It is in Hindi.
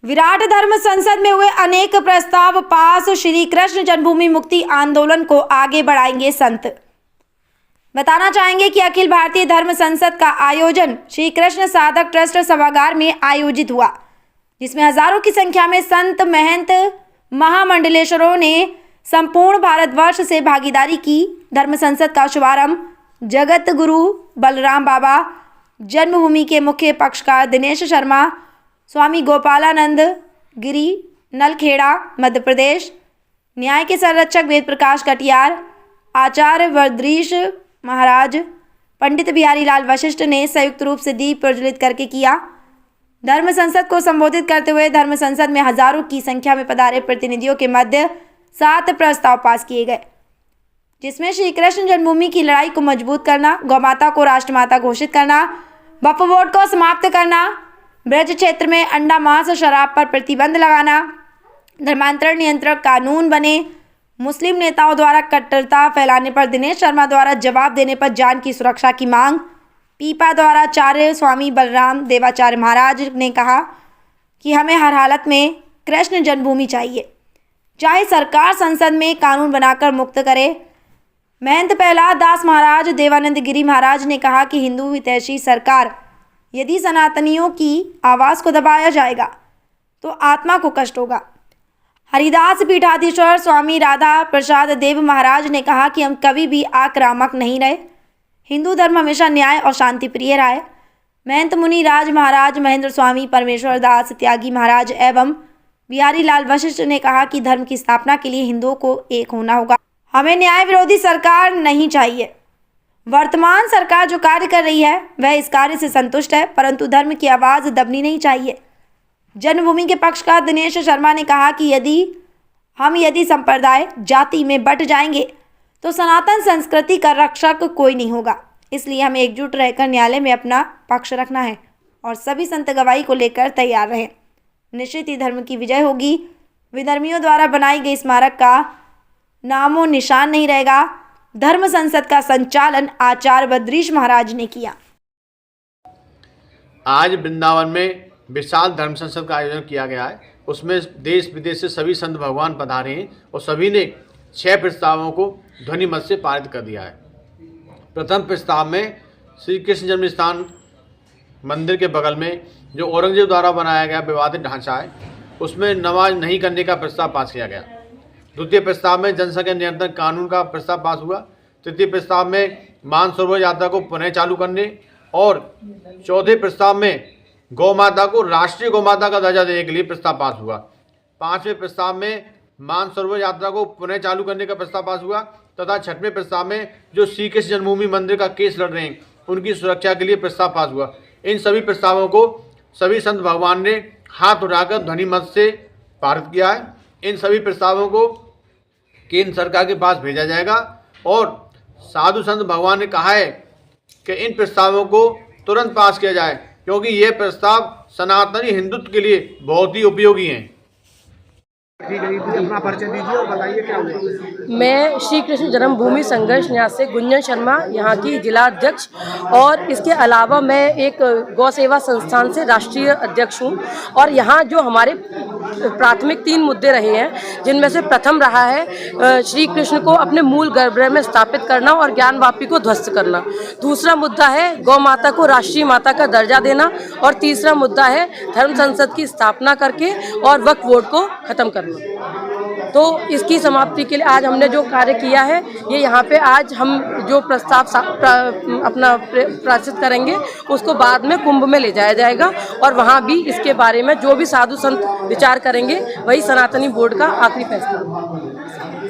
विराट धर्म संसद में हुए अनेक प्रस्ताव पास। श्री कृष्ण जन्मभूमि मुक्ति आंदोलन को आगे बढ़ाएंगे संत। बताना चाहेंगे कि अखिल भारतीय धर्म संसद का आयोजन श्री कृष्ण साधक ट्रस्ट सभागार में आयोजित हुआ, जिसमें हजारों की संख्या में संत महंत महामंडलेश्वरों ने संपूर्ण भारतवर्ष से भागीदारी की। धर्म संसद का शुभारंभ जगत गुरु बलराम बाबा, जन्मभूमि के मुख्य पक्षकार दिनेश शर्मा, स्वामी गोपालानंद गिरी, नलखेड़ा मध्य प्रदेश, न्याय के संरक्षक वेद प्रकाश कटियार, आचार्य वर्द्रीश महाराज, पंडित बिहारी लाल वशिष्ठ ने संयुक्त रूप से दीप प्रज्वलित करके किया। धर्म संसद को संबोधित करते हुए धर्म संसद में हजारों की संख्या में पधारे प्रतिनिधियों के मध्य 7 प्रस्ताव पास किए गए, जिसमें श्री कृष्ण जन्मभूमि की लड़ाई को मजबूत करना, गौमाता को राष्ट्रमाता घोषित करना, वक्फ बोर्ड को समाप्त करना, ब्रज क्षेत्र में अंडा मांस शराब पर प्रतिबंध लगाना, धर्मांतरण नियंत्रण कानून बने, मुस्लिम नेताओं द्वारा कट्टरता फैलाने पर दिनेश शर्मा द्वारा जवाब देने पर जान की सुरक्षा की मांग, पीपा द्वारा आचार्य स्वामी बलराम देवाचार्य महाराज ने कहा कि हमें हर हालत में कृष्ण जन्मभूमि चाहिए, चाहे सरकार संसद में कानून बनाकर मुक्त करे। महंत प्रहलाद दास महाराज देवानंद गिरी महाराज ने कहा कि हिंदू हितैषी सरकार यदि सनातनियों की आवाज़ को दबाया जाएगा तो आत्मा को कष्ट होगा। हरिदास पीठाधीश्वर स्वामी राधा प्रसाद देव महाराज ने कहा कि हम कभी भी आक्रामक नहीं रहे, हिंदू धर्म हमेशा न्याय और शांति प्रिय रहा है। महंत मुनि राज महाराज महेंद्र स्वामी परमेश्वर दास त्यागी महाराज एवं बिहारी लाल वशिष्ठ ने कहा कि धर्म की स्थापना के लिए हिंदुओं को एक होना होगा, हमें न्याय विरोधी सरकार नहीं चाहिए। वर्तमान सरकार जो कार्य कर रही है वह इस कार्य से संतुष्ट है, परंतु धर्म की आवाज़ दबनी नहीं चाहिए। जन्मभूमि के पक्षकार दिनेश शर्मा ने कहा कि यदि संप्रदाय जाति में बंट जाएंगे तो सनातन संस्कृति का रक्षक कोई नहीं होगा, इसलिए हमें एकजुट रहकर न्यायालय में अपना पक्ष रखना है और सभी संत गवाही को लेकर तैयार रहें। निश्चित ही धर्म की विजय होगी। विधर्मियों द्वारा बनाई गई स्मारक का नामो निशान नहीं रहेगा। धर्म संसद का संचालन आचार्य बद्रीश महाराज ने किया। आज वृंदावन में विशाल धर्म संसद का आयोजन किया गया है। उसमें देश विदेश से सभी संत भगवान पधारे हैं और सभी ने 6 प्रस्तावों को ध्वनि मत से पारित कर दिया है। प्रथम प्रस्ताव में श्री कृष्ण जन्म स्थान मंदिर के बगल में जो औरंगजेब द्वारा बनाया गया विवादित ढांचा है, उसमें नमाज नहीं करने का प्रस्ताव पास किया गया। द्वितीय प्रस्ताव में जनसंख्या नियंत्रण कानून का प्रस्ताव पास हुआ। तृतीय प्रस्ताव में मानसरोवर यात्रा को पुनः चालू करने और चौथे प्रस्ताव में गौ माता को राष्ट्रीय गौ माता का दर्जा देने के लिए प्रस्ताव पास हुआ। 5वें प्रस्ताव में मानसरोवर यात्रा को पुनः चालू करने का प्रस्ताव पास हुआ तथा 6वें प्रस्ताव में जो श्री कृष्ण जन्मभूमि मंदिर का केस लड़ रहे हैं उनकी सुरक्षा के लिए प्रस्ताव पास हुआ। इन सभी प्रस्तावों को सभी संत भगवान ने हाथ उठाकर ध्वनि मत से पारित किया है। इन सभी प्रस्तावों को केंद्र सरकार के पास भेजा जाएगा और साधु संत भगवान ने कहा है कि इन प्रस्तावों को तुरंत पास किया जाए, क्योंकि ये प्रस्ताव सनातनी हिंदुत्व के लिए बहुत ही उपयोगी हैं। अपना परिचय दीजिए और बताइए क्या हुआ। मैं श्री कृष्ण जन्मभूमि संघर्ष न्यास से गुंजन शर्मा, यहाँ की जिला अध्यक्ष, और इसके अलावा मैं एक गौ सेवा संस्थान से राष्ट्रीय अध्यक्ष हूँ। और यहाँ जो हमारे प्राथमिक 3 मुद्दे रहे हैं, जिनमें से प्रथम रहा है श्री कृष्ण को अपने मूल गर्भगृह में स्थापित करना और ज्ञानवापी को ध्वस्त करना। दूसरा मुद्दा है गौ माता को राष्ट्रीय माता का दर्जा देना और तीसरा मुद्दा है धर्म संसद की स्थापना करके और वक्फ बोर्ड को खत्म करना। तो इसकी समाप्ति के लिए आज हमने जो कार्य किया है, ये यहाँ पे आज हम जो प्रस्ताव अपना प्रकाशित करेंगे उसको बाद में कुंभ में ले जाया जाएगा और वहाँ भी इसके बारे में जो भी साधु संत विचार करेंगे वही सनातनी बोर्ड का आखिरी फैसला होगा।